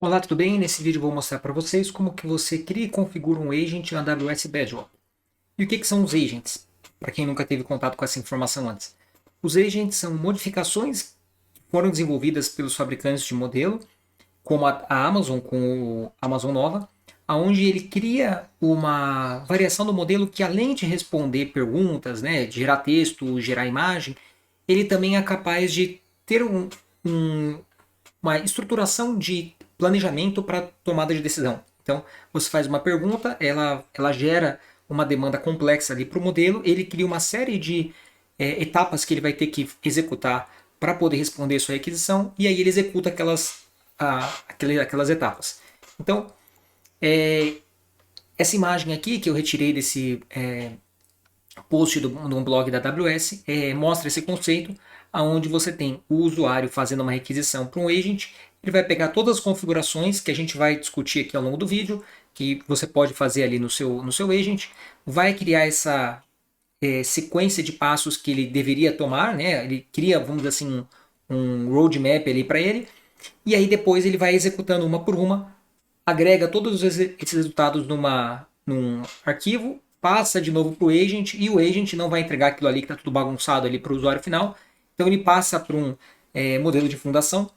Olá, tudo bem? Nesse vídeo eu vou mostrar para vocês como que você cria e configura um agent na AWS Bedrock. E o que são os agents? Para quem nunca teve contato com essa informação antes. Os agents são modificações que foram desenvolvidas pelos fabricantes de modelo, como a Amazon com o Amazon Nova, onde ele cria uma variação do modelo que, além de responder perguntas, né, de gerar texto, gerar imagem, ele também é capaz de ter um uma estruturação de planejamento para tomada de decisão. Então, você faz uma pergunta, ela gera uma demanda complexa ali para o modelo, ele cria uma série de etapas que ele vai ter que executar para poder responder sua requisição, e aí ele executa aquelas etapas. Então, é, essa imagem aqui que eu retirei desse post do blog da AWS mostra esse conceito, aonde você tem o usuário fazendo uma requisição para um agent, ele vai pegar todas as configurações que a gente vai discutir aqui ao longo do vídeo, que você pode fazer ali no seu agent, vai criar essa sequência de passos que ele deveria tomar, né? Ele cria, vamos dizer assim, um roadmap ali para ele, e aí depois ele vai executando uma por uma, agrega todos esses resultados num arquivo, passa de novo para o agent, e o agent não vai entregar aquilo ali que está tudo bagunçado ali para o usuário final, então ele passa para um modelo de fundação,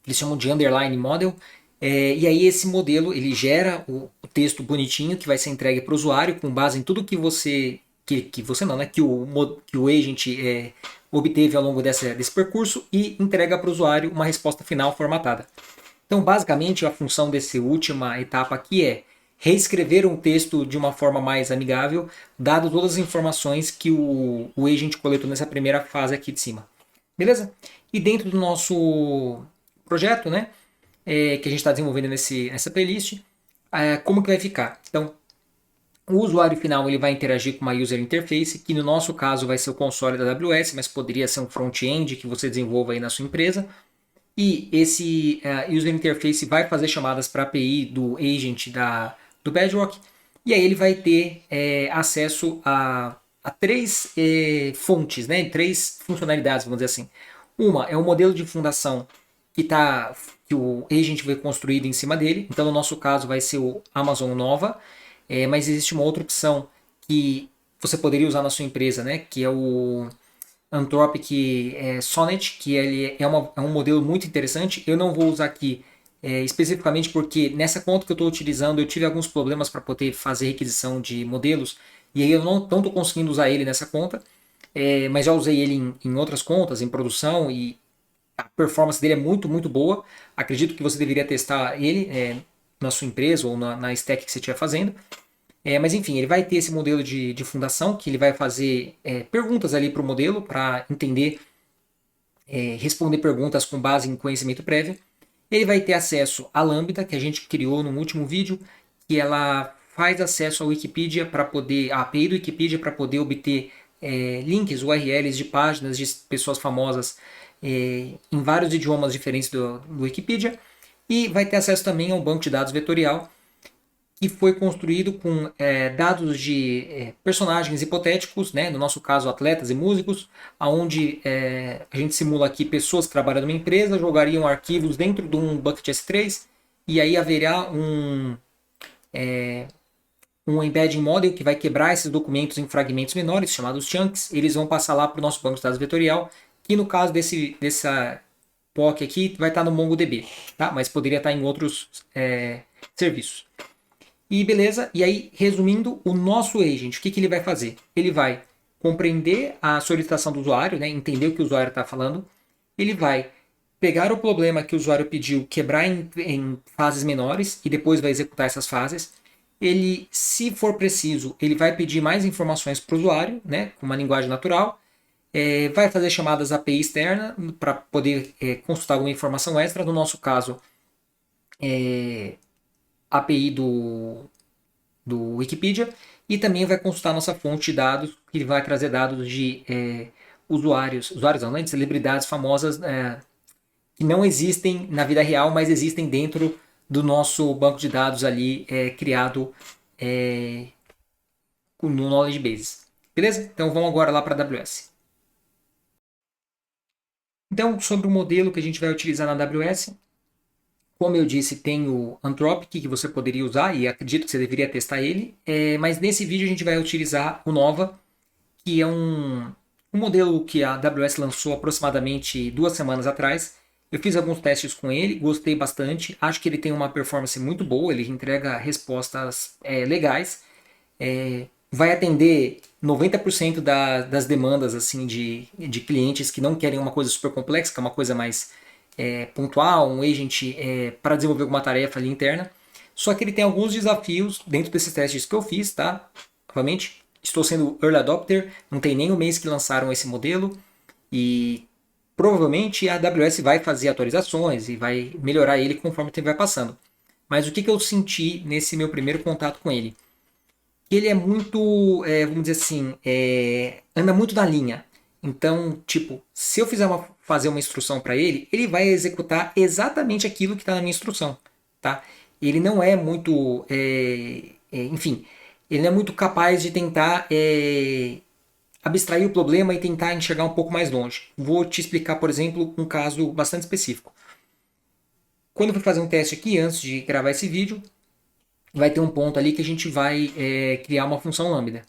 eles chamam de underline model, e aí esse modelo ele gera o texto bonitinho que vai ser entregue para o usuário com base em tudo que você não, né? Que o agent obteve ao longo desse percurso e entrega para o usuário uma resposta final formatada. Então, basicamente, a função dessa última etapa aqui é reescrever um texto de uma forma mais amigável, dado todas as informações que o agent coletou nessa primeira fase aqui de cima. Beleza? E dentro do nosso projeto, né, que a gente está desenvolvendo nessa playlist, como que vai ficar? Então, o usuário final ele vai interagir com uma user interface, que no nosso caso vai ser o console da AWS, mas poderia ser um front-end que você desenvolva aí na sua empresa. E esse user interface vai fazer chamadas para a API do agent do Bedrock. E aí ele vai ter acesso a três fontes, né? Três funcionalidades, vamos dizer assim. Uma é o modelo de fundação que o agent foi construído em cima dele. Então, no nosso caso, vai ser o Amazon Nova. Mas existe uma outra opção que você poderia usar na sua empresa, né? Que é o Anthropic Sonnet, que ele é um modelo muito interessante. Eu não vou usar aqui especificamente porque nessa conta que eu estou utilizando eu tive alguns problemas para poder fazer requisição de modelos e aí eu não estou conseguindo usar ele nessa conta, mas já usei ele em outras contas, em produção, e a performance dele é muito, muito boa. Acredito que você deveria testar ele na sua empresa ou na stack que você estiver fazendo. Mas enfim, ele vai ter esse modelo de fundação que ele vai fazer perguntas ali para o modelo para entender, responder perguntas com base em conhecimento prévio. Ele vai ter acesso à Lambda, que a gente criou no último vídeo, que ela faz acesso à Wikipedia para poder, à API do Wikipedia para poder obter links, URLs de páginas de pessoas famosas em vários idiomas diferentes do Wikipedia. E vai ter acesso também a um banco de dados vetorial que foi construído com dados de personagens hipotéticos, né? No nosso caso atletas e músicos, onde a gente simula aqui pessoas que trabalham numa empresa, jogariam arquivos dentro de um bucket S3 e aí haverá um embedding model que vai quebrar esses documentos em fragmentos menores, chamados chunks. Eles vão passar lá para o nosso banco de dados vetorial, que no caso dessa POC aqui vai estar no MongoDB, tá? Mas poderia estar em outros serviços. E beleza, e aí, resumindo, o nosso agent, o que ele vai fazer? Ele vai compreender a solicitação do usuário, né, entender o que o usuário está falando, ele vai pegar o problema que o usuário pediu, quebrar em fases menores e depois vai executar essas fases. Ele, se for preciso, ele vai pedir mais informações para o usuário, né, com uma linguagem natural, vai fazer chamadas API externa para poder consultar alguma informação extra, no nosso caso, API do Wikipedia, e também vai consultar nossa fonte de dados, que vai trazer dados de usuários não, né, de celebridades famosas que não existem na vida real, mas existem dentro do nosso banco de dados ali criado no Knowledge Base. Beleza? Então vamos agora lá para a AWS. Então, sobre o modelo que a gente vai utilizar na AWS, Como eu disse, tem o Anthropic que você poderia usar e acredito que você deveria testar ele. Mas nesse vídeo a gente vai utilizar o Nova, que é um modelo que a AWS lançou aproximadamente 2 semanas atrás. Eu fiz alguns testes com ele, gostei bastante. Acho que ele tem uma performance muito boa, ele entrega respostas legais. Vai atender 90% das demandas assim de clientes que não querem uma coisa super complexa, que é uma coisa mais pontual, um agent para desenvolver alguma tarefa ali interna. Só que ele tem alguns desafios dentro desses testes que eu fiz, tá? Novamente, estou sendo early adopter, não tem nem um mês que lançaram esse modelo e provavelmente a AWS vai fazer atualizações e vai melhorar ele conforme o tempo vai passando. Mas o que eu senti nesse meu primeiro contato com ele? Ele é muito, vamos dizer assim, anda muito na linha. Então, tipo, se eu fazer uma instrução para ele, ele vai executar exatamente aquilo que está na minha instrução, tá? Ele não é muito, enfim, ele não é muito capaz de tentar abstrair o problema e tentar enxergar um pouco mais longe. Vou te explicar, por exemplo, um caso bastante específico. Quando eu fui fazer um teste aqui, antes de gravar esse vídeo, vai ter um ponto ali que a gente vai criar uma função lambda.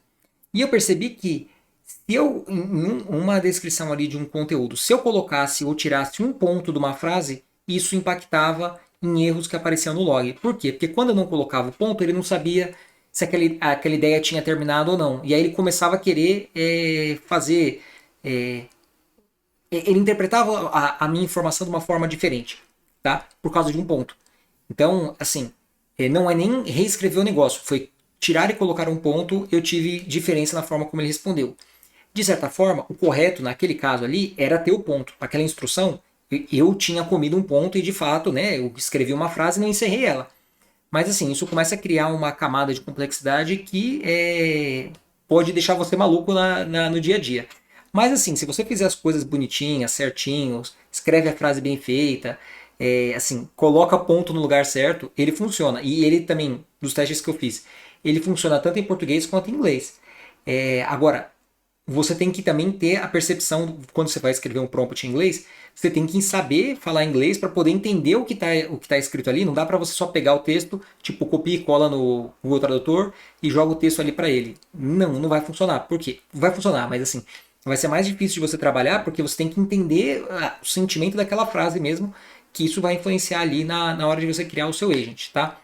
E eu percebi que se eu, em uma descrição ali de um conteúdo, se eu colocasse ou tirasse um ponto de uma frase, isso impactava em erros que apareciam no log. Por quê? Porque quando eu não colocava o ponto, ele não sabia se aquela ideia tinha terminado ou não. E aí ele começava a querer fazer. Ele interpretava a minha informação de uma forma diferente, tá? Por causa de um ponto. Então, assim, não é nem reescrever o negócio, foi tirar e colocar um ponto, eu tive diferença na forma como ele respondeu. De certa forma, o correto naquele caso ali era ter o ponto. Aquela instrução, eu tinha comido um ponto e de fato, né, eu escrevi uma frase e não encerrei ela. Mas assim, isso começa a criar uma camada de complexidade que pode deixar você maluco no dia a dia. Mas assim, se você fizer as coisas bonitinhas, certinhos, escreve a frase bem feita, assim, coloca ponto no lugar certo, ele funciona. E ele também, dos testes que eu fiz, ele funciona tanto em português quanto em inglês. Agora, você tem que também ter a percepção, quando você vai escrever um prompt em inglês, você tem que saber falar inglês para poder entender o que tá escrito ali. Não dá para você só pegar o texto, tipo, copia e cola no Google Tradutor e joga o texto ali para ele. Não vai funcionar. Por quê? Vai funcionar, mas assim, vai ser mais difícil de você trabalhar porque você tem que entender o sentimento daquela frase mesmo, que isso vai influenciar ali na hora de você criar o seu agent, tá?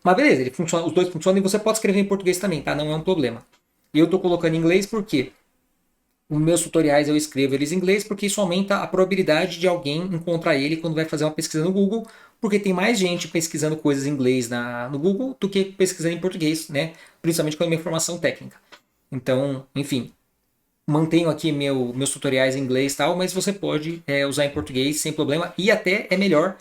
Mas beleza, ele funciona, os dois funcionam e você pode escrever em português também, tá? Não é um problema. E eu estou colocando em inglês porque os meus tutoriais eu escrevo eles em inglês porque isso aumenta a probabilidade de alguém encontrar ele quando vai fazer uma pesquisa no Google, porque tem mais gente pesquisando coisas em inglês no Google do que pesquisando em português, né? Principalmente com a minha formação técnica. Então, enfim, mantenho aqui meus tutoriais em inglês e tal, mas você pode usar em português sem problema e até é melhor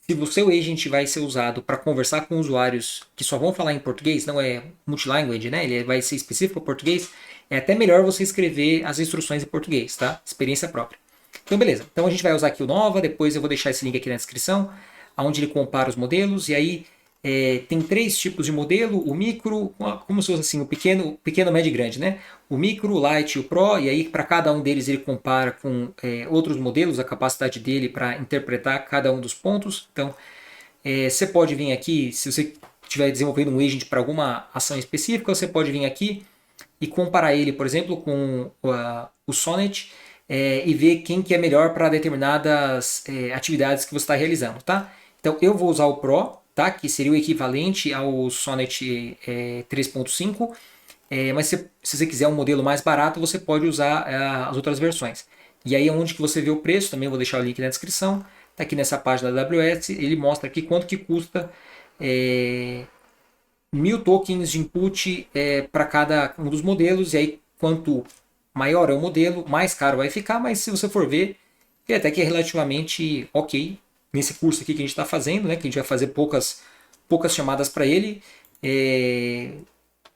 se o seu agent vai ser usado para conversar com usuários que só vão falar em português, não é multilanguage, né? Ele vai ser específico para português, é até melhor você escrever as instruções em português, tá? Experiência própria. Então, beleza. Então a gente vai usar aqui o Nova, depois eu vou deixar esse link aqui na descrição, onde ele compara os modelos, e aí tem 3 tipos de modelo, o micro, como se fosse assim, o pequeno, médio e grande, né? O micro, o light e o pro, e aí para cada um deles ele compara com outros modelos, a capacidade dele para interpretar cada um dos pontos. Então, você pode vir aqui, se você estiver desenvolvendo um agent para alguma ação específica, você pode vir aqui e comparar ele, por exemplo, com o Sonnet e ver quem que é melhor para determinadas atividades que você está realizando, tá? Então, eu vou usar o Pro, tá? Que seria o equivalente ao Sonnet 3.5, mas se você quiser um modelo mais barato, você pode usar as outras versões. E aí onde que você vê o preço, também vou deixar o link na descrição, tá aqui nessa página da AWS, ele mostra aqui quanto que custa 1.000 tokens de input para cada um dos modelos, e aí quanto maior é o modelo, mais caro vai ficar, mas se você for ver, ele até que é relativamente ok nesse curso aqui que a gente está fazendo, né, que a gente vai fazer poucas chamadas para ele,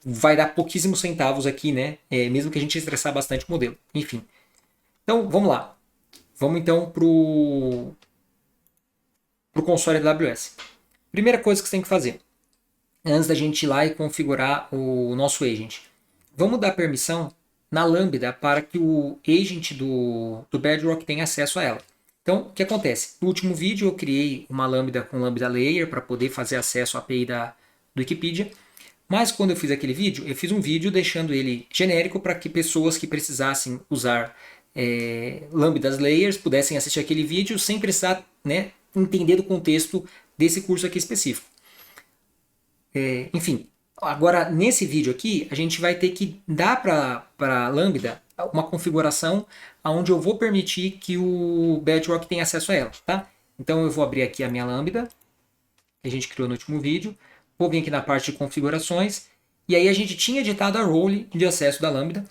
vai dar pouquíssimos centavos aqui, né, mesmo que a gente estressar bastante o modelo. Enfim, então vamos lá. Vamos então pro console da AWS. Primeira coisa que você tem que fazer, antes da gente ir lá e configurar o nosso agent. Vamos dar permissão na Lambda para que o agent do Bedrock tenha acesso a ela. Então, o que acontece? No último vídeo eu criei uma lambda com lambda layer para poder fazer acesso à API do Wikipedia. Mas quando eu fiz aquele vídeo, eu fiz um vídeo deixando ele genérico para que pessoas que precisassem usar lambdas layers pudessem assistir aquele vídeo sem precisar, né, entender do contexto desse curso aqui específico. Enfim, agora nesse vídeo aqui a gente vai ter que dar para a lambda uma configuração onde eu vou permitir que o Bedrock tenha acesso a ela, tá? Então eu vou abrir aqui a minha lambda que a gente criou no último vídeo. Vou vir aqui na parte de configurações. E aí a gente tinha editado a role de acesso da lambda.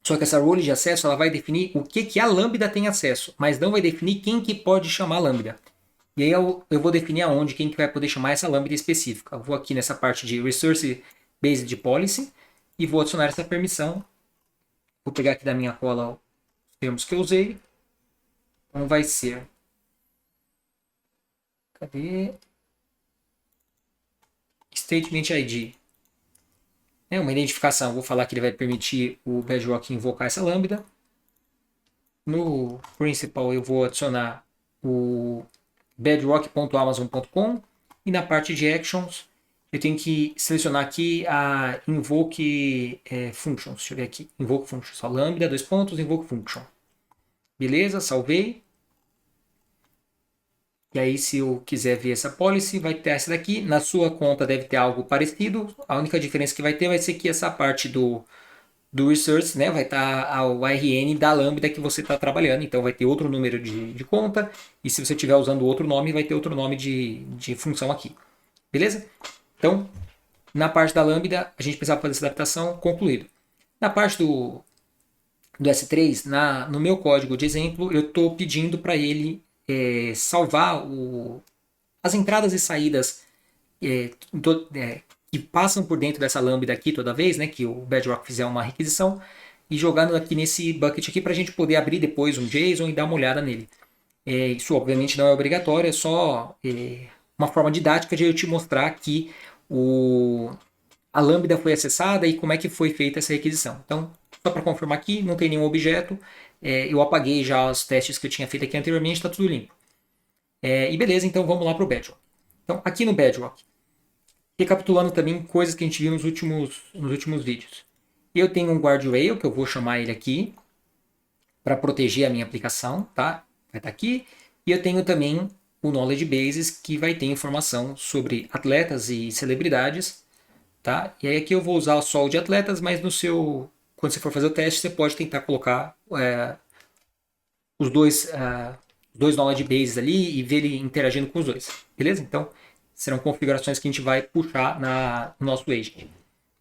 Só que essa role de acesso ela vai definir o que a lambda tem acesso, mas não vai definir quem que pode chamar a lambda. E aí eu vou definir aonde, quem que vai poder chamar essa lambda específica. Eu vou aqui nessa parte de Resource Based Policy e vou adicionar essa permissão. Vou pegar aqui da minha cola os termos que eu usei. Então vai ser... Cadê? Statement ID. É uma identificação. Vou falar que ele vai permitir o Bedrock invocar essa lambda. No principal eu vou adicionar o bedrock.amazon.com e na parte de actions eu tenho que selecionar aqui a invoke functions. Deixa eu ver aqui. Invoke functions. Só lambda, dois pontos, invoke function. Beleza, salvei. E aí, se eu quiser ver essa policy, vai ter essa daqui. Na sua conta deve ter algo parecido. A única diferença que vai ter vai ser que essa parte do research, né, vai estar o URN da lambda que você está trabalhando. Então, vai ter outro número de conta. E se você estiver usando outro nome, vai ter outro nome de função aqui. Beleza? Então, na parte da lambda, a gente precisava fazer essa adaptação, concluído. Na parte do S3, no meu código de exemplo, eu estou pedindo para ele salvar as entradas e saídas que passam por dentro dessa lambda aqui toda vez, né, que o Bedrock fizer uma requisição, e jogando aqui nesse bucket aqui para a gente poder abrir depois um JSON e dar uma olhada nele. Isso obviamente não é obrigatório, é só uma forma didática de eu te mostrar que a lambda foi acessada e como é que foi feita essa requisição. Então, só para confirmar aqui, não tem nenhum objeto. Eu apaguei já os testes que eu tinha feito aqui anteriormente, está tudo limpo. E beleza, então vamos lá para o Bedrock. Então, aqui no Bedrock, recapitulando também coisas que a gente viu nos últimos vídeos. Eu tenho um guardrail, que eu vou chamar ele aqui, para proteger a minha aplicação, tá? Vai estar aqui. E eu tenho também o Knowledge Bases, que vai ter informação sobre atletas e celebridades, tá? E aí aqui eu vou usar só o de atletas, mas quando você for fazer o teste, você pode tentar colocar os dois knowledge bases ali e ver ele interagindo com os dois, beleza? Então, serão configurações que a gente vai puxar no nosso agent,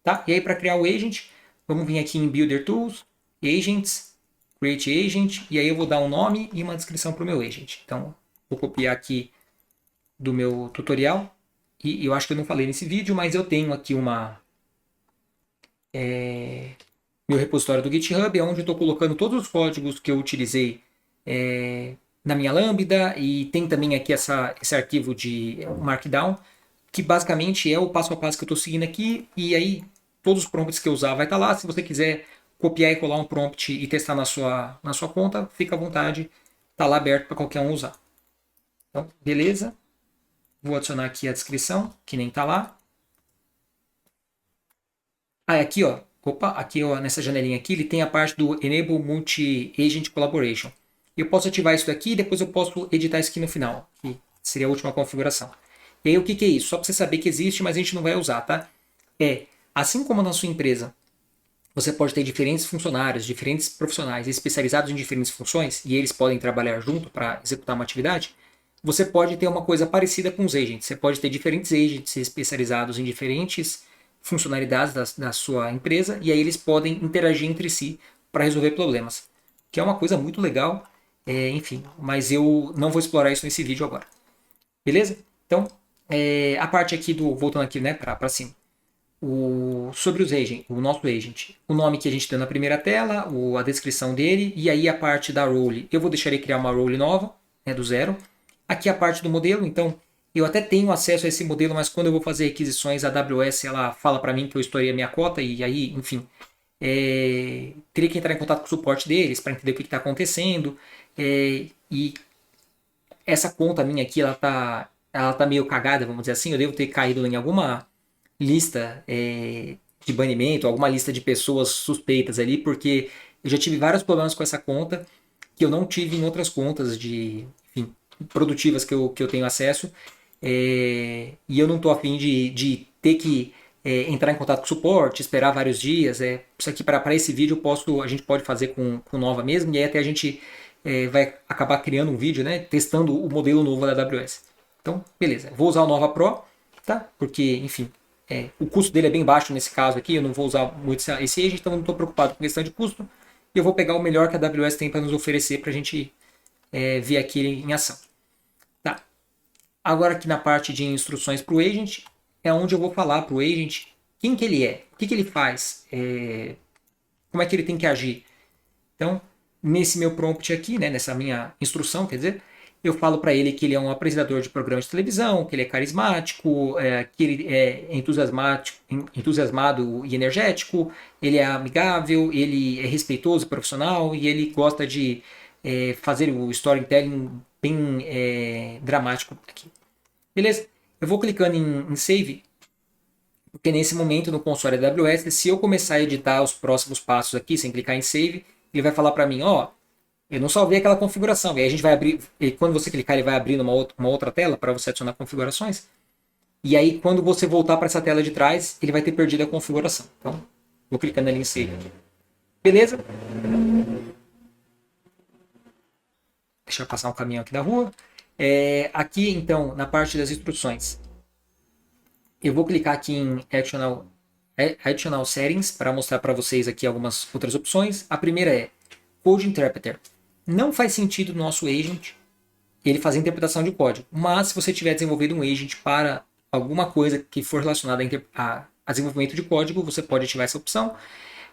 tá? E aí, para criar o agent, vamos vir aqui em Builder Tools, Agents, Create Agent, e aí eu vou dar um nome e uma descrição para o meu agent. Então, vou copiar aqui do meu tutorial, e eu acho que eu não falei nesse vídeo, mas eu tenho aqui meu repositório do GitHub, onde eu estou colocando todos os códigos que eu utilizei na minha lambda, e tem também aqui esse arquivo de Markdown, que basicamente é o passo a passo que eu estou seguindo aqui, e aí todos os prompts que eu usar vai estar lá. Se você quiser copiar e colar um prompt e testar na sua conta, fica à vontade, está lá aberto para qualquer um usar. Então, beleza. Vou adicionar aqui a descrição, que nem está lá. Aqui, ó. Opa, aqui ó, nessa janelinha aqui, ele tem a parte do Enable Multi-Agent Collaboration. Eu posso ativar isso daqui e depois eu posso editar isso aqui no final, que seria a última configuração. E aí o que é isso? Só para você saber que existe, mas a gente não vai usar, tá? Assim como na sua empresa, você pode ter diferentes funcionários, diferentes profissionais especializados em diferentes funções, e eles podem trabalhar junto para executar uma atividade, você pode ter uma coisa parecida com os agents. Você pode ter diferentes agents especializados em diferentes funcionalidades da sua empresa, e aí eles podem interagir entre si para resolver problemas, que é uma coisa muito legal, enfim, mas eu não vou explorar isso nesse vídeo agora. Beleza? Então, a parte aqui voltando aqui, né, para cima, sobre os agents, o nosso agent, o nome que a gente deu na primeira tela, a descrição dele, e aí a parte da role, eu vou deixar ele criar uma role nova, né, do zero. Aqui a parte do modelo, então eu até tenho acesso a esse modelo, mas quando eu vou fazer requisições, a AWS ela fala para mim que eu estourei a minha cota, e aí, enfim, teria que entrar em contato com o suporte deles para entender o que está acontecendo, e essa conta minha aqui, ela tá meio cagada, vamos dizer assim. Eu devo ter caído em alguma lista de banimento, alguma lista de pessoas suspeitas ali, porque eu já tive vários problemas com essa conta que eu não tive em outras contas enfim, produtivas que eu tenho acesso. E eu não estou afim de ter que entrar em contato com o suporte, esperar vários dias. Isso aqui para esse vídeo a gente pode fazer com Nova mesmo, e aí até a gente vai acabar criando um vídeo, né, testando o modelo novo da AWS. Então, beleza. Vou usar o Nova Pro, tá? Porque, enfim, o custo dele é bem baixo nesse caso aqui. Eu não vou usar muito esse agent, então não estou preocupado com questão de custo. E eu vou pegar o melhor que a AWS tem para nos oferecer para a gente ver aqui em ação. Tá. Agora aqui na parte de instruções para o agent, é onde eu vou falar para o agent quem que ele é, o que ele faz, como é que ele tem que agir. Então, nesse meu prompt aqui, né, nessa minha instrução, quer dizer, eu falo para ele que ele é um apresentador de programas de televisão, que ele é carismático, que ele é entusiasmado e energético, ele é amigável, ele é respeitoso e profissional e ele gosta de fazer o storytelling bem dramático aqui. Beleza? Eu vou clicando em Save, porque nesse momento no console da AWS, se eu começar a editar os próximos passos aqui, sem clicar em Save, ele vai falar para mim, eu não salvei aquela configuração. E aí a gente vai abrir, e quando você clicar, ele vai abrir uma outra tela para você adicionar configurações. E aí, quando você voltar para essa tela de trás, ele vai ter perdido a configuração. Então, vou clicando ali em Save. Beleza? Deixa eu passar um caminhão aqui da rua. Aqui, então, na parte das instruções, eu vou clicar aqui em Additional Settings para mostrar para vocês aqui algumas outras opções. A primeira é Code Interpreter. Não faz sentido no nosso agent ele fazer interpretação de código, mas se você tiver desenvolvido um agent para alguma coisa que for relacionada a desenvolvimento de código, você pode ativar essa opção.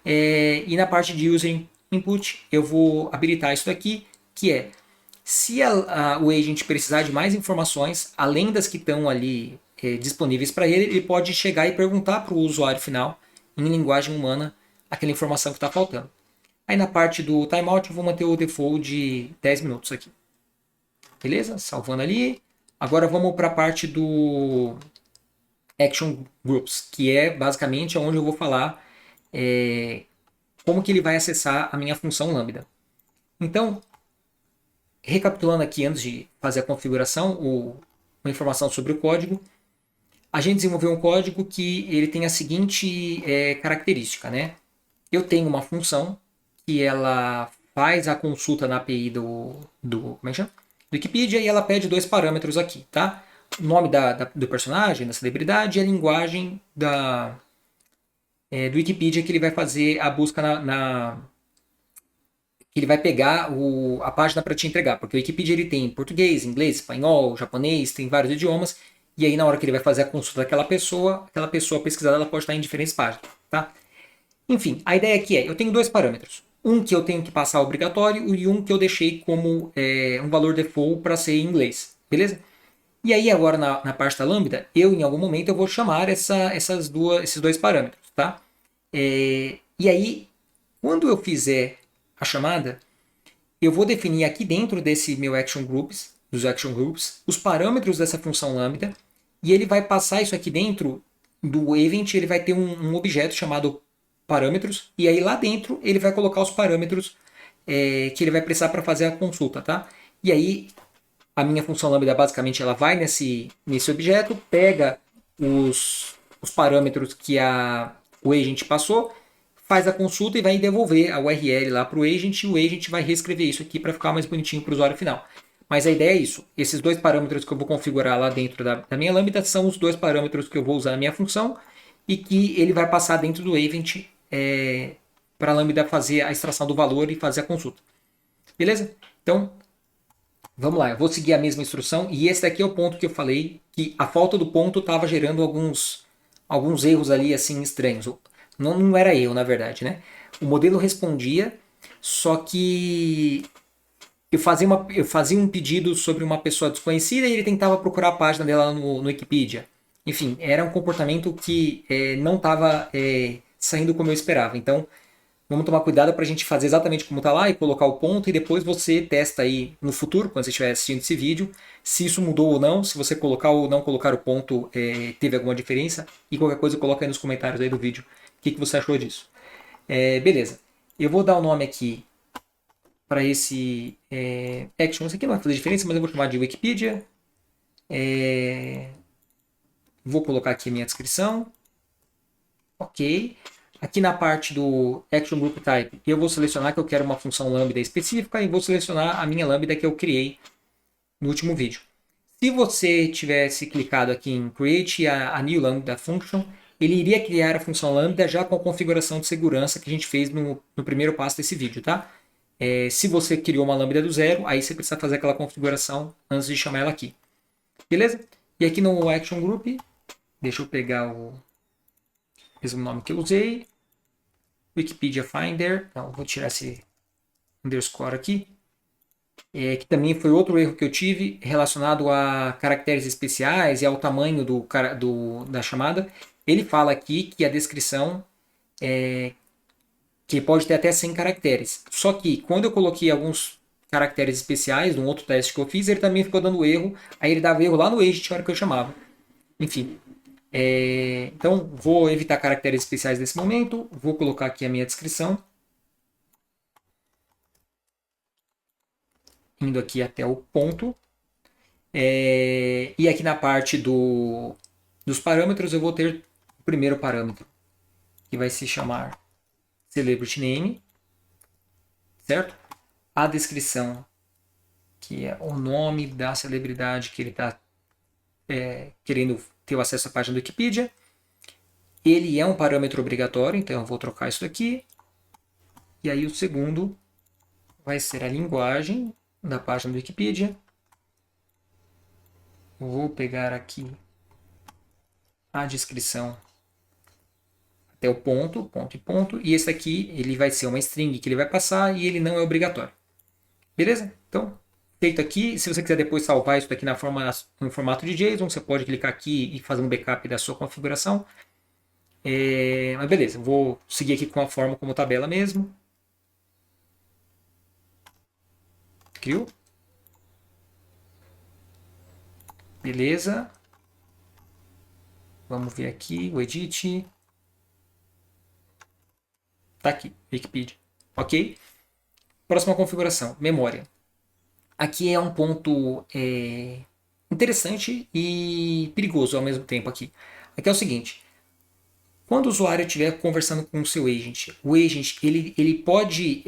E na parte de User Input, eu vou habilitar isso daqui, que é se o agent precisar de mais informações, além das que estão ali disponíveis para ele, ele pode chegar e perguntar para o usuário final, em linguagem humana, aquela informação que está faltando. Aí na parte do timeout eu vou manter o default de 10 minutos aqui. Beleza? Salvando ali. Agora vamos para a parte do Action Groups, que é basicamente onde eu vou falar como que ele vai acessar a minha função Lambda. Então, recapitulando aqui antes de fazer a configuração, uma informação sobre o código. A gente desenvolveu um código que ele tem a seguinte característica, né? Eu tenho uma função que ela faz a consulta na API como é que chama? Do Wikipedia e ela pede 2 parâmetros aqui, tá? O nome do personagem, da celebridade e a linguagem do Wikipedia que ele vai fazer a busca que ele vai pegar a página para te entregar, porque o Wikipedia ele tem português, inglês, espanhol, japonês, tem vários idiomas, e aí na hora que ele vai fazer a consulta daquela pessoa pesquisada ela pode estar em diferentes páginas, tá? Enfim, a ideia aqui eu tenho 2 parâmetros. Um que eu tenho que passar obrigatório e um que eu deixei como um valor default para ser em inglês, beleza? E aí agora na parte da Lambda, em algum momento eu vou chamar esses 2 parâmetros, tá? E aí, quando eu fizer a chamada, eu vou definir aqui dentro desse meu dos Action Groups, os parâmetros dessa função Lambda, e ele vai passar isso aqui dentro do event, ele vai ter um objeto chamado parâmetros, e aí lá dentro ele vai colocar os parâmetros que ele vai precisar para fazer a consulta, tá? E aí a minha função Lambda basicamente ela vai nesse objeto, pega os parâmetros que o agent passou, faz a consulta e vai devolver a URL lá para o agent, e o agent vai reescrever isso aqui para ficar mais bonitinho para o usuário final. Mas a ideia é isso. Esses 2 parâmetros que eu vou configurar lá dentro da minha Lambda são os 2 parâmetros que eu vou usar na minha função e que ele vai passar dentro do event para a Lambda fazer a extração do valor e fazer a consulta. Beleza? Então, vamos lá. Eu vou seguir a mesma instrução e esse daqui é o ponto que eu falei que a falta do ponto estava gerando alguns erros ali assim estranhos. Não era eu, na verdade, né? O modelo respondia, só que eu fazia um pedido sobre uma pessoa desconhecida e ele tentava procurar a página dela no Wikipedia. Enfim, era um comportamento que não estava saindo como eu esperava. Então, Vamos tomar cuidado para a gente fazer exatamente como está lá e colocar o ponto e depois você testa aí no futuro, quando você estiver assistindo esse vídeo, se isso mudou ou não, se você colocar ou não colocar o ponto teve alguma diferença e qualquer coisa coloca aí nos comentários aí do vídeo o que você achou disso. Beleza, eu vou dar o nome aqui para esse action, isso aqui não vai fazer diferença, mas eu vou chamar de Wikipedia. Vou colocar aqui a minha descrição. Ok. Aqui na parte do Action Group Type, eu vou selecionar que eu quero uma função lambda específica e vou selecionar a minha lambda que eu criei no último vídeo. Se você tivesse clicado aqui em Create a New Lambda Function, ele iria criar a função lambda já com a configuração de segurança que a gente fez no primeiro passo desse vídeo, tá? Se você criou uma lambda do zero, aí você precisa fazer aquela configuração antes de chamar ela aqui. Beleza? E aqui no Action Group, deixa eu pegar o mesmo nome que eu usei. Wikipedia Finder. Então, vou tirar esse underscore aqui. Que também foi outro erro que eu tive relacionado a caracteres especiais e ao tamanho da chamada. Ele fala aqui que a descrição que pode ter até 100 caracteres. Só que quando eu coloquei alguns caracteres especiais num outro teste que eu fiz, ele também ficou dando erro. Aí ele dava erro lá no agent na hora que eu chamava. Enfim. Então, vou evitar caracteres especiais nesse momento. Vou colocar aqui a minha descrição. Indo aqui até o ponto. E aqui na parte dos parâmetros eu vou ter o primeiro parâmetro, que vai se chamar Celebrity Name, certo? A descrição, que é o nome da celebridade que ele está querendo ter o acesso à página do Wikipedia. Ele é um parâmetro obrigatório, então eu vou trocar isso daqui. E aí o segundo vai ser a linguagem da página do Wikipedia. Vou pegar aqui a descrição até o ponto, ponto e ponto. E esse aqui ele vai ser uma string que ele vai passar e ele não é obrigatório. Beleza? Então, feito aqui. Se você quiser depois salvar isso aqui no formato de JSON, você pode clicar aqui e fazer um backup da sua configuração. Mas beleza, vou seguir aqui com a forma como tabela mesmo. Criou. Beleza. Vamos ver aqui o edit. Tá aqui, Wikipedia. Ok? Próxima configuração, memória. Aqui é um ponto interessante e perigoso ao mesmo tempo aqui. Aqui é o seguinte. Quando o usuário estiver conversando com o seu agent, o agent ele pode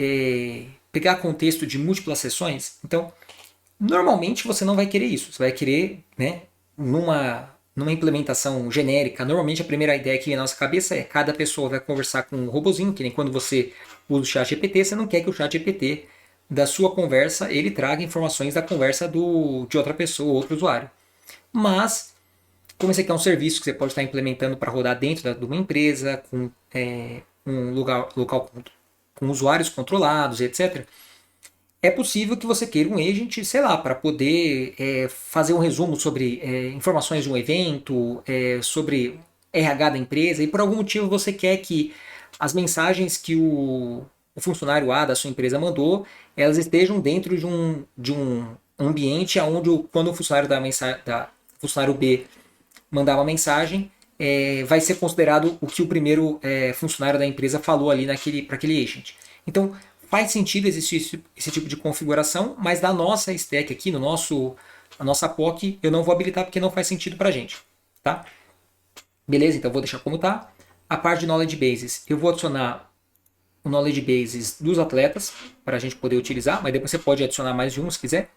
pegar contexto de múltiplas sessões. Então, normalmente você não vai querer isso. Você vai querer, né, numa implementação genérica, normalmente a primeira ideia que vem na nossa cabeça é cada pessoa vai conversar com um robozinho, que nem quando você usa o chat GPT, você não quer que o chat GPT da sua conversa ele traga informações da conversa de outra pessoa, outro usuário. Mas, como esse aqui é um serviço que você pode estar implementando para rodar dentro de uma empresa, com um local com usuários controlados, etc., é possível que você queira um agent, sei lá, para poder fazer um resumo sobre informações de um evento, sobre RH da empresa, e por algum motivo você quer que as mensagens que o funcionário A da sua empresa mandou, elas estejam dentro de um ambiente onde quando o funcionário funcionário B mandar uma mensagem, vai ser considerado o que o primeiro funcionário da empresa falou ali para aquele agent. Então, faz sentido existir esse tipo de configuração, mas da nossa stack aqui, na nossa POC, eu não vou habilitar porque não faz sentido para a gente. Tá? Beleza, então vou deixar como está. A parte de Knowledge Bases, eu vou adicionar o Knowledge Bases dos atletas, para a gente poder utilizar, mas depois você pode adicionar mais de um se quiser.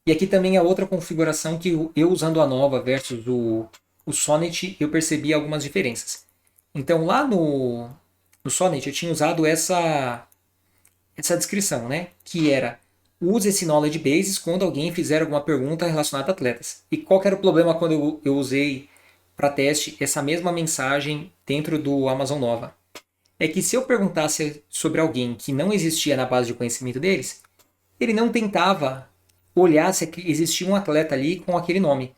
E aqui também é outra configuração que eu usando a nova versus o Sonnet, eu percebi algumas diferenças. Então lá no Sonnet eu tinha usado essa descrição, né? Que era, use esse knowledge bases quando alguém fizer alguma pergunta relacionada a atletas. E qual que era o problema quando eu usei para teste essa mesma mensagem dentro do Amazon Nova? É que se eu perguntasse sobre alguém que não existia na base de conhecimento deles, ele não tentava olhar se existia um atleta ali com aquele nome.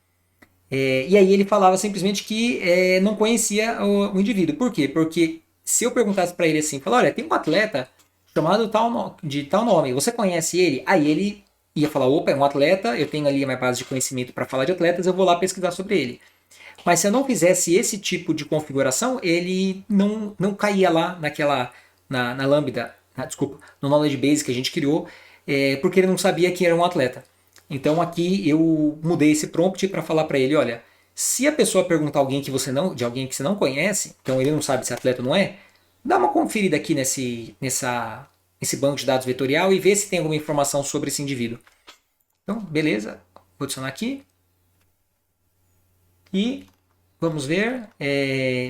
E aí ele falava simplesmente que não conhecia o indivíduo. Por quê? Porque se eu perguntasse para ele assim, falar, olha, tem um atleta chamado de tal nome, você conhece ele? Aí ele ia falar, opa, é um atleta, eu tenho ali a minha base de conhecimento para falar de atletas, eu vou lá pesquisar sobre ele. Mas se eu não fizesse esse tipo de configuração, ele não caía lá na Lambda, desculpa, no Knowledge Base que a gente criou, porque ele não sabia que era um atleta. Então aqui eu mudei esse prompt para falar para ele, olha, se a pessoa perguntar de alguém que você não conhece, então ele não sabe se é atleta ou não é, dá uma conferida aqui nesse banco de dados vetorial e vê se tem alguma informação sobre esse indivíduo. Então, beleza, vou adicionar aqui. E vamos ver,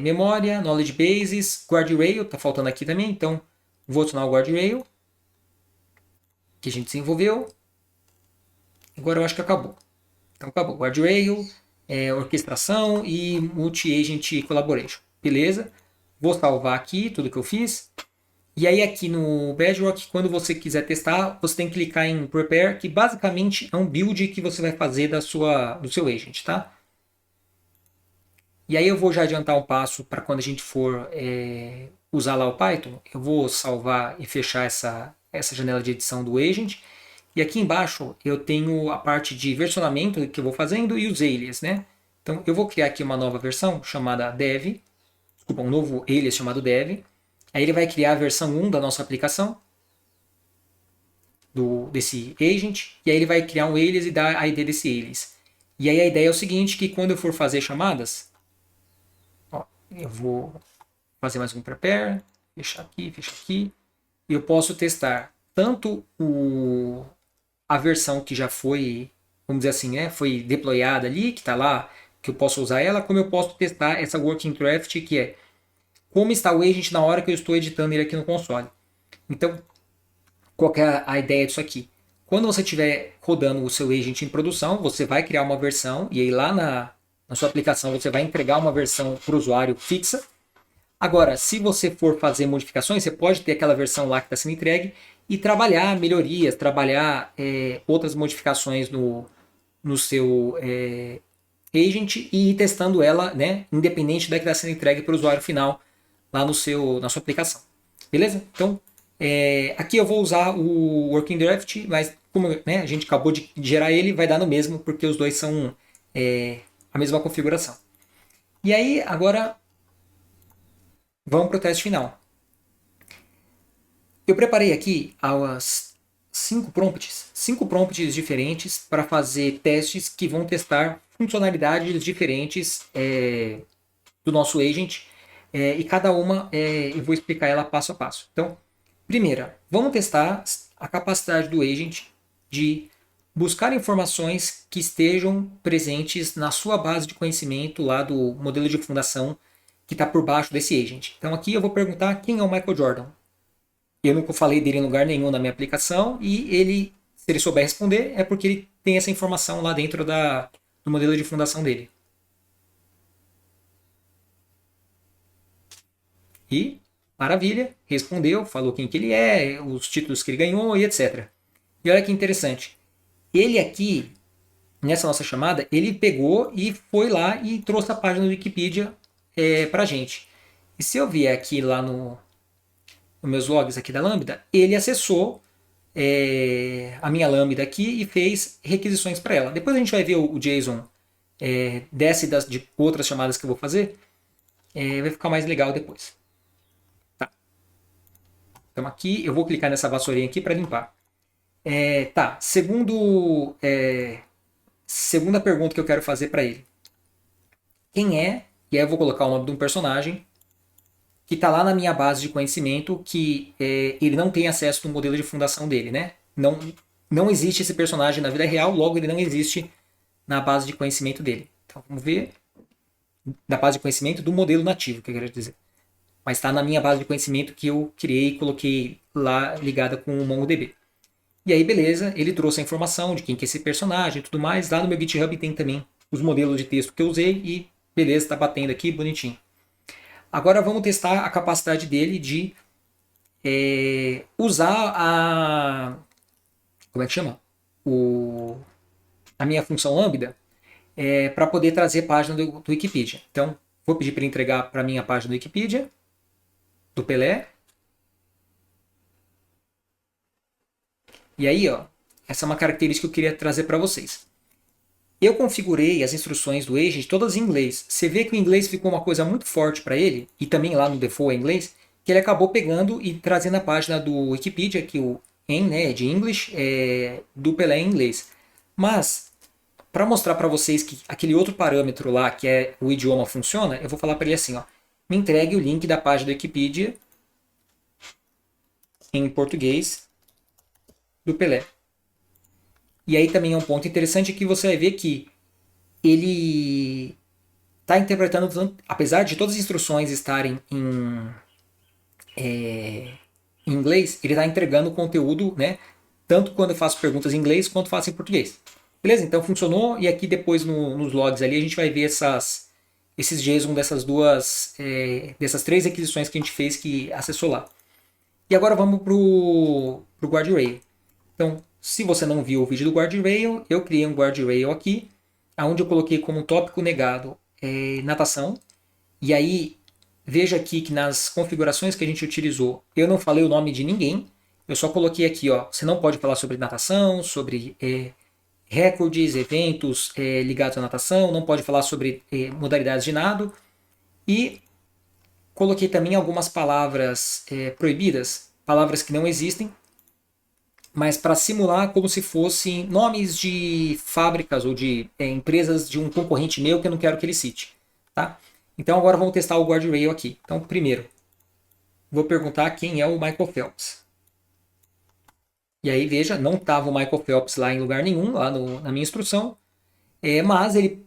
memória, knowledge bases, guardrail, está faltando aqui também, então vou adicionar o guardrail que a gente desenvolveu. Agora eu acho que acabou. Então acabou, guardrail, orquestração e multi-agent collaboration. Beleza? Vou salvar aqui tudo que eu fiz. E aí aqui no Bedrock, quando você quiser testar, você tem que clicar em Prepare, que basicamente é um build que você vai fazer do seu agent, tá? E aí eu vou já adiantar um passo para quando a gente for usar lá o Python, eu vou salvar e fechar essa janela de edição do agent. E aqui embaixo eu tenho a parte de versionamento que eu vou fazendo e os alias, né? Então eu vou criar aqui uma nova versão chamada dev, desculpa, um novo alias chamado dev. Aí ele vai criar a versão 1 da nossa aplicação, desse agent, e aí ele vai criar um alias e dar a ID desse alias. E aí a ideia é o seguinte, que quando eu for fazer chamadas, eu vou fazer mais um prepare, fechar aqui, e eu posso testar tanto a versão que já foi, vamos dizer assim, foi deployada ali, que está lá, que eu posso usar ela, como eu posso testar essa working draft, que é como está o agent na hora que eu estou editando ele aqui no console. Então, qual que é a ideia disso aqui? Quando você estiver rodando o seu agent em produção, você vai criar uma versão, e aí lá na sua aplicação você vai entregar uma versão para o usuário fixa. Agora, se você for fazer modificações, você pode ter aquela versão lá que está sendo entregue e trabalhar melhorias, trabalhar outras modificações no seu agent e ir testando ela, né, independente da que está sendo entregue para o usuário final lá na sua aplicação. Beleza? Então, aqui eu vou usar o Working Draft, mas como a gente acabou de gerar ele, vai dar no mesmo, porque os dois são a mesma configuração. E aí, agora, vamos para o teste final. Eu preparei aqui as 5 prompts diferentes para fazer testes que vão testar funcionalidades diferentes do nosso agent, e cada uma eu vou explicar ela passo a passo. Então, primeira, vamos testar a capacidade do agent de buscar informações que estejam presentes na sua base de conhecimento lá do modelo de fundação que está por baixo desse agent. Então aqui eu vou perguntar quem é o Michael Jordan. Eu nunca falei dele em lugar nenhum na minha aplicação e ele, se ele souber responder, é porque ele tem essa informação lá dentro do modelo de fundação dele. E, maravilha, respondeu, falou quem que ele é, os títulos que ele ganhou e etc. E olha que interessante. Ele aqui, nessa nossa chamada, ele pegou e foi lá e trouxe a página do Wikipedia pra gente. E se eu vier aqui lá nos meus logs aqui da Lambda, ele acessou a minha Lambda aqui e fez requisições para ela. Depois a gente vai ver o JSON de outras chamadas que eu vou fazer. Vai ficar mais legal depois. Tá. Então aqui eu vou clicar nessa vassourinha aqui para limpar. Tá, segunda pergunta que eu quero fazer para ele. Quem é? E aí eu vou colocar o nome de um personagem que está lá na minha base de conhecimento que ele não tem acesso no modelo de fundação dele, né? Não existe esse personagem na vida real, logo ele não existe na base de conhecimento dele. Então vamos ver. Da base de conhecimento do modelo nativo, que eu quero dizer. Mas está na minha base de conhecimento que eu criei e coloquei lá ligada com o MongoDB. E aí, beleza, ele trouxe a informação de quem que é esse personagem e tudo mais. Lá no meu GitHub tem também os modelos de texto que eu usei e beleza, está batendo aqui, bonitinho. Agora vamos testar a capacidade dele de usar como é que chama? A minha função lambda para poder trazer página do Wikipedia. Então, vou pedir para ele entregar para mim a página do Wikipedia. do Pelé. E aí, ó, essa é uma característica que eu queria trazer para vocês. Eu configurei as instruções do agent todas em inglês. Você vê que o inglês ficou uma coisa muito forte para ele, e também lá no default é inglês, que ele acabou pegando e trazendo a página do Wikipedia, que o em, né, de English, do Pelé em inglês. Mas, para mostrar para vocês que aquele outro parâmetro lá, que é o idioma, funciona, eu vou falar para ele assim, ó, me entregue o link da página do Wikipedia em português do Pelé. E aí também é um ponto interessante que você vai ver que ele está interpretando, apesar de todas as instruções estarem em inglês, ele está entregando o conteúdo, né? Tanto quando eu faço perguntas em inglês quanto faço em português. Beleza? Então funcionou e aqui depois nos logs ali a gente vai ver esses JSON dessas 3 requisições que a gente fez que acessou lá. E agora vamos pro guardrail. Então, se você não viu o vídeo do guardrail, eu criei um guardrail aqui, onde eu coloquei como tópico negado natação. E aí, veja aqui que nas configurações que a gente utilizou, eu não falei o nome de ninguém. Eu só coloquei aqui, ó, você não pode falar sobre natação, sobre recordes, eventos ligados à natação, não pode falar sobre modalidades de nado. E coloquei também algumas palavras proibidas, palavras que não existem, mas para simular como se fossem nomes de fábricas ou de empresas de um concorrente meu que eu não quero que ele cite. Tá? Então agora vamos testar o guardrail aqui. Então primeiro, vou perguntar quem é o Michael Phelps. E aí veja, não estava o Michael Phelps lá em lugar nenhum, lá na minha instrução, mas ele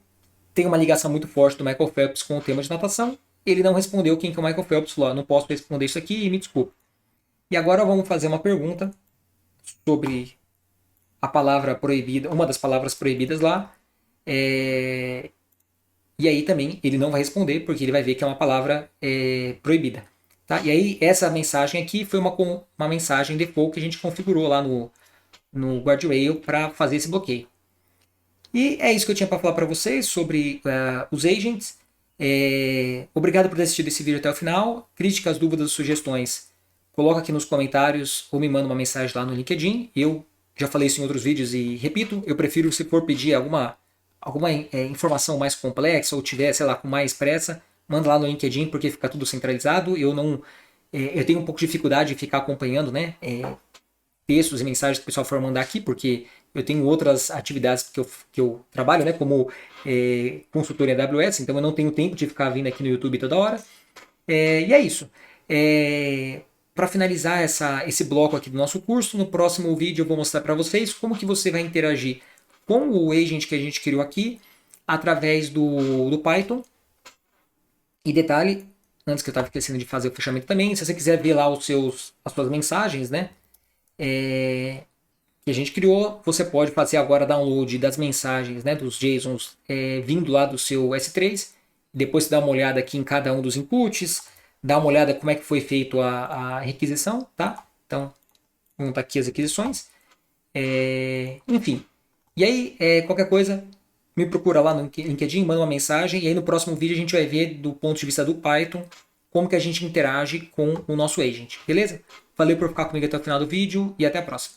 tem uma ligação muito forte do Michael Phelps com o tema de natação. Ele não respondeu quem que é o Michael Phelps, falou, não posso responder isso aqui, me desculpe. E agora vamos fazer uma pergunta sobre a palavra proibida, uma das palavras proibidas lá. E aí também ele não vai responder, porque ele vai ver que é uma palavra proibida. Tá? E aí essa mensagem aqui foi uma mensagem default que a gente configurou lá no guardrail para fazer esse bloqueio. E é isso que eu tinha para falar para vocês sobre os agents. Obrigado por ter assistido esse vídeo até o final. Críticas, dúvidas, sugestões, coloca aqui nos comentários ou me manda uma mensagem lá no LinkedIn. Eu já falei isso em outros vídeos e repito, eu prefiro, se for pedir alguma informação mais complexa ou tiver, sei lá, com mais pressa, manda lá no LinkedIn porque fica tudo centralizado. Eu tenho um pouco de dificuldade de ficar acompanhando, né, textos e mensagens que o pessoal for mandar aqui, porque eu tenho outras atividades que eu trabalho, né, como consultor em AWS, então eu não tenho tempo de ficar vindo aqui no YouTube toda hora. E é isso. Para finalizar esse bloco aqui do nosso curso, no próximo vídeo eu vou mostrar para vocês como que você vai interagir com o agent que a gente criou aqui através do Python. E detalhe, antes que eu estava esquecendo de fazer o fechamento também, se você quiser ver lá as suas mensagens, né, que a gente criou, você pode fazer agora download das mensagens, né, dos JSONs vindo lá do seu S3, depois você dá uma olhada aqui em cada um dos inputs, dá uma olhada como é que foi feito a requisição, tá? Então, vamos estar aqui as requisições. Enfim, e aí, qualquer coisa, me procura lá no LinkedIn, manda uma mensagem, e aí no próximo vídeo a gente vai ver do ponto de vista do Python, como que a gente interage com o nosso agent, beleza? Valeu por ficar comigo até o final do vídeo e até a próxima.